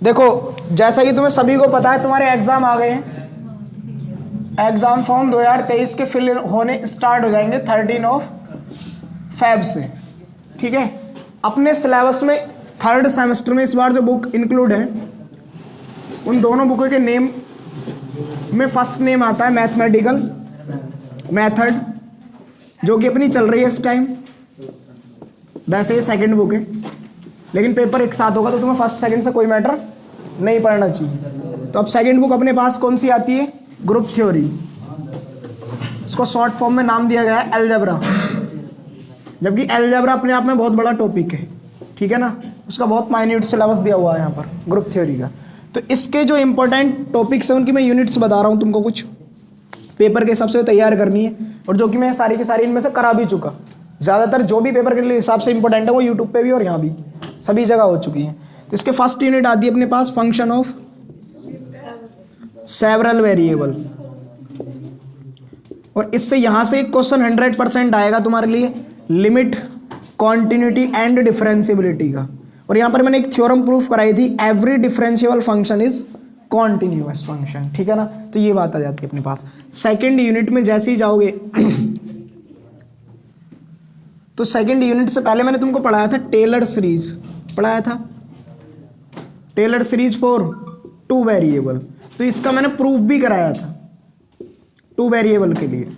देखो जैसा कि तुम्हें सभी को पता है, तुम्हारे एग्जाम आ गए हैं, एग्जाम फॉर्म 2023 के फिल होने स्टार्ट हो जाएंगे 13 फ़रवरी से, ठीक है। अपने सिलेबस में थर्ड सेमेस्टर में इस बार जो बुक इंक्लूड है, उन दोनों बुकों के नेम में फर्स्ट नेम आता है मैथमेटिकल मेथड, जो कि अपनी चल रही है इस टाइम। वैसे ये सेकंड बुक है, लेकिन पेपर एक साथ होगा तो तुम्हें फर्स्ट सेकंड से कोई मैटर नहीं पढ़ना चाहिए। तो अब सेकंड बुक अपने पास कौन सी आती है? Group theory. उसको शॉर्ट फॉर्म में नाम दिया गया है अलजेब्रा, जबकि अलजेब्रा अपने आप में बहुत बड़ा टॉपिक है, ठीक है ना। उसका बहुत माइन्यूट सिलेबस दिया हुआ है यहाँ पर ग्रुप थ्योरी का। तो इसके जो इंपॉर्टेंट टॉपिक्स हैं उनकी मैं यूनिट्स बता रहा हूँ तुमको, कुछ पेपर के हिसाब से तैयार करनी है, और जो कि मैं सारी की सारी इनमें से करा भी चुका। ज़्यादातर जो भी पेपर के हिसाब से इंपॉर्टेंट है वो यूट्यूब पे भी और यहाँ भी सभी जगह हो चुकी हैं। तो इसके फर्स्ट यूनिट आती है अपने पास फंक्शन ऑफ सेवरल वेरिएबल, और इससे यहाँ से एक क्वेश्चन 100% आएगा तुम्हारे लिए, लिमिट कॉन्टिन्यूटी एंड डिफरेंशियबिलिटी का। और यहाँ पर मैंने एक थ्योरम प्रूफ कराई थी, every differentiable function is continuous function, ठीक है ना। तो ये बात आ जाती है अपने पास। सेकेंड यूनिट में जैसे ही जाओगे तो सेकेंड यूनिट से पहले मैंने तुमको पढ़ाया था टेलर सीरीज, पढ़ाया था टेलर सीरीज फॉर 2 वेरिएबल। तो इसका मैंने प्रूफ भी कराया था 2 वेरिएबल के लिए,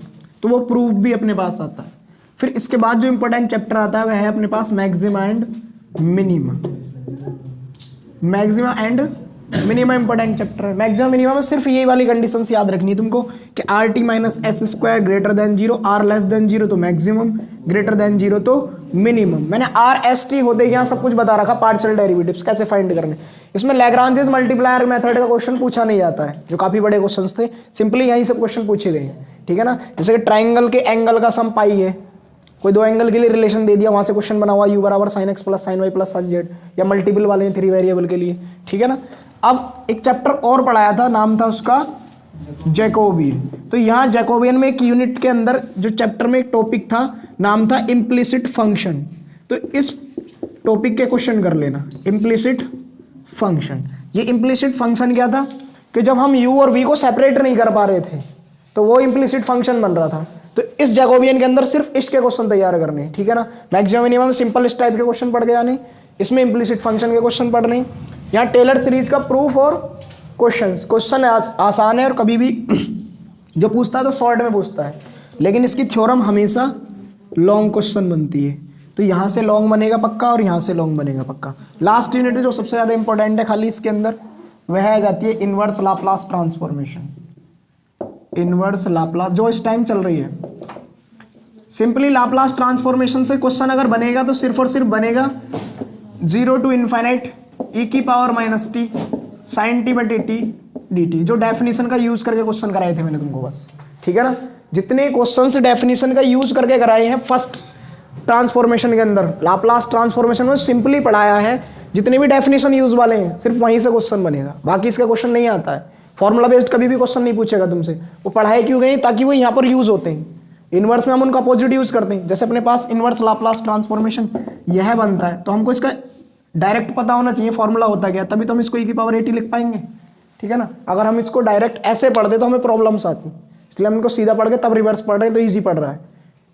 तो वो प्रूफ भी अपने पास आता है। फिर इसके बाद जो इंपॉर्टेंट चैप्टर आता है वह है अपने पास maxima and minima. Maxima and minima important chapter है। मैक्सिमा मिनिमा में सिर्फ ये वाली कंडीशंस याद रखनी है तुमको कि r t minus s square greater than 0, r less than 0 तो मैक्सिमम, ग्रेटर देन 0 तो मिनिमम। मैंने आर एस टी होते यहाँ सब कुछ बता रखा, पार्शियल डेरिवेटिव्स कैसे फाइंड करने। इसमें लैग्रांजेस मल्टीप्लायर मेथड का क्वेश्चन पूछा नहीं जाता है, जो काफी बड़े क्वेश्चंस थे, सिंपली यही सब क्वेश्चन पूछे गए हैं, ठीक है ना। जैसे कि ट्राइंगल के एंगल का सम पाई है, कोई 2 एंगल के लिए रिलेशन दे दिया, वहां से क्वेश्चन बना हुआ u बराबर sin x plus sin y plus sin z, या मल्टीपल वाले 3 वेरिएबल के लिए, ठीक है ना। अब एक चैप्टर और पढ़ाया था, नाम था उसका जैकोबियन। तो यहाँ जैकोबियन में एक यूनिट के अंदर जो चैप्टर में एक टॉपिक था, नाम था इम्प्लिसिट फंक्शन। तो इस टॉपिक के क्वेश्चन कर लेना, इम्प्लिसिट फंक्शन। ये इम्प्लिसिट फंक्शन क्या था कि जब हम u और v को सेपरेट नहीं कर पा रहे थे तो वो इम्प्लिसिट फंक्शन बन रहा था। तो इस जैकोबियन के अंदर सिर्फ इसके क्वेश्चन तैयार करने, ठीक है ना। मैक्सिमम मिनिमम सिंपल इस टाइप के क्वेश्चन पढ़ गया नहीं, इसमें इम्प्लिसिट फंक्शन के क्वेश्चन पढ़ नहीं। यहाँ टेलर सीरीज का प्रूफ और क्वेश्चन आसान है, और कभी भी जो पूछता है तो शॉर्ट में पूछता है, लेकिन इसकी थ्योरम हमेशा लॉन्ग क्वेश्चन बनती है। तो यहाँ से लॉन्ग बनेगा पक्का और यहाँ से लॉन्ग बनेगा पक्का। लास्ट यूनिट जो सबसे ज़्यादा इंपॉर्टेंट है खाली इसके अंदर, वह आ जाती है inverse Laplace transformation. Inverse Laplace जो इस टाइम चल रही है, सिंपली लाप्लास ट्रांसफॉर्मेशन से क्वेश्चन अगर बनेगा तो सिर्फ और सिर्फ बनेगा 0 to इनफाइनाइट e की power minus t sine t बटे टी डी टी, जो डेफिनेशन का यूज करके क्वेश्चन कराए थे मैंने तुमको बस, ठीक है ना। जितने क्वेश्चन डेफिनेशन का यूज करके कराए हैं फर्स्ट ट्रांसफॉर्मेशन के अंदर, लाप्लास ट्रांसफॉर्मेशन में सिंपली पढ़ाया है, जितने भी डेफिनेशन यूज वाले हैं सिर्फ वहीं से क्वेश्चन बनेगा, बाकी इसका क्वेश्चन नहीं आता है। फॉर्मूला बेस्ड कभी भी क्वेश्चन नहीं पूछेगा तुमसे। वो पढ़ाए क्यों गए? ताकि वो यहाँ पर यूज होते हैं। इनवर्स में हम उनका अपोजिट यूज करते हैं, जैसे अपने पास इनवर्स लाप्लास ट्रांसफॉर्मेशन यह बनता है, तो हमको इसका डायरेक्ट पता होना चाहिए फॉर्मूला होता क्या, तभी तो हम इसको e की पावर 80 लिख पाएंगे, ठीक है ना। अगर हम इसको डायरेक्ट ऐसे पढ़ते तो हमें प्रॉब्लम्स आती, इसलिए हम इनको सीधा पढ़ के तब रिवर्स पढ़ रहे हैं, तो ईजी पढ़ रहा है।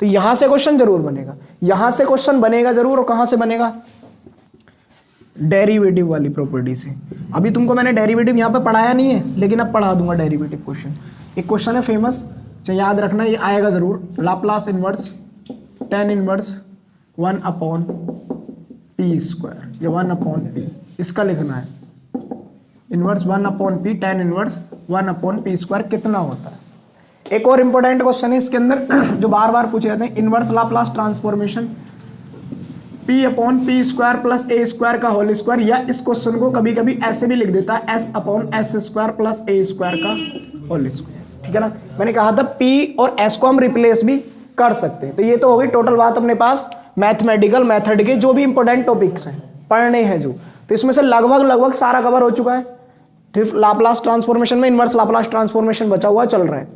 तो यहाँ से क्वेश्चन जरूर बनेगा, यहाँ से क्वेश्चन बनेगा जरूर। और कहाँ से बनेगा? डेरिवेटिव वाली प्रॉपर्टी से। अभी तुमको मैंने डेरिवेटिव यहाँ पे पढ़ाया नहीं है, लेकिन अब पढ़ा दूंगा डेरिवेटिव क्वेश्चन। एक क्वेश्चन है फेमस, जो याद रखना, ये आएगा जरूर, Laplace inverse tan inverse 1 upon p square, या 1 अपॉन पी, इसका लिखना है। Inverse 1 upon P tan inverse 1 upon p square कितना होता है। एक और इंपॉर्टेंट क्वेश्चन है इसके अंदर जो बार बार पूछे जाते हैं, inverse Laplace transformation p upon p square plus a square का होल स्क्वायर, या इस क्वेश्चन को कभी कभी ऐसे भी लिख देता है s upon s square plus a square का होल स्क्वायर, ठीक है ना। मैंने कहा था p और s को हम रिप्लेस भी कर सकते हैं। तो ये तो हो गई टोटल बात अपने पास मैथमेटिकल मेथड के जो भी इंपॉर्टेंट टॉपिक्स हैं पढ़ने हैं जो, तो इसमें से लगभग सारा कवर हो चुका है। फिर लाप्लास ट्रांसफॉर्मेशन में इनवर्स लाप्लास ट्रांसफॉर्मेशन बचा हुआ चल रहा है।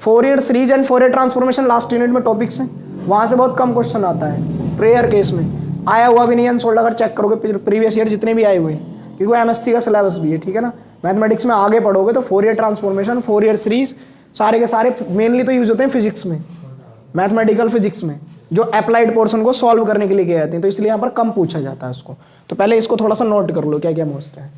Fourier series and Fourier transformation last unit में टॉपिक्स हैं, वहां से बहुत कम क्वेश्चन आता है। प्रेयर केस में आया हुआ भी नहीं, अनसोल्ड अगर चेक करोगे प्रीवियस ईयर जितने भी आए हुए हैं, क्योंकि वो एमएससी का सिलेबस भी है, ठीक है ना। मैथमेटिक्स में आगे पढ़ोगे तो फोरियर ट्रांसफॉर्मेशन, फोरियर सीरीज सारे के सारे मेनली तो यूज होते हैं फिजिक्स में, मैथमेटिकल फिजिक्स में, जो अप्लाइड पोर्शन को सॉल्व करने के लिए किए जाते हैं, तो इसलिए यहाँ पर कम पूछा जाता है उसको। तो पहले इसको थोड़ा सा नोट कर लो क्या क्या मोस्ट है।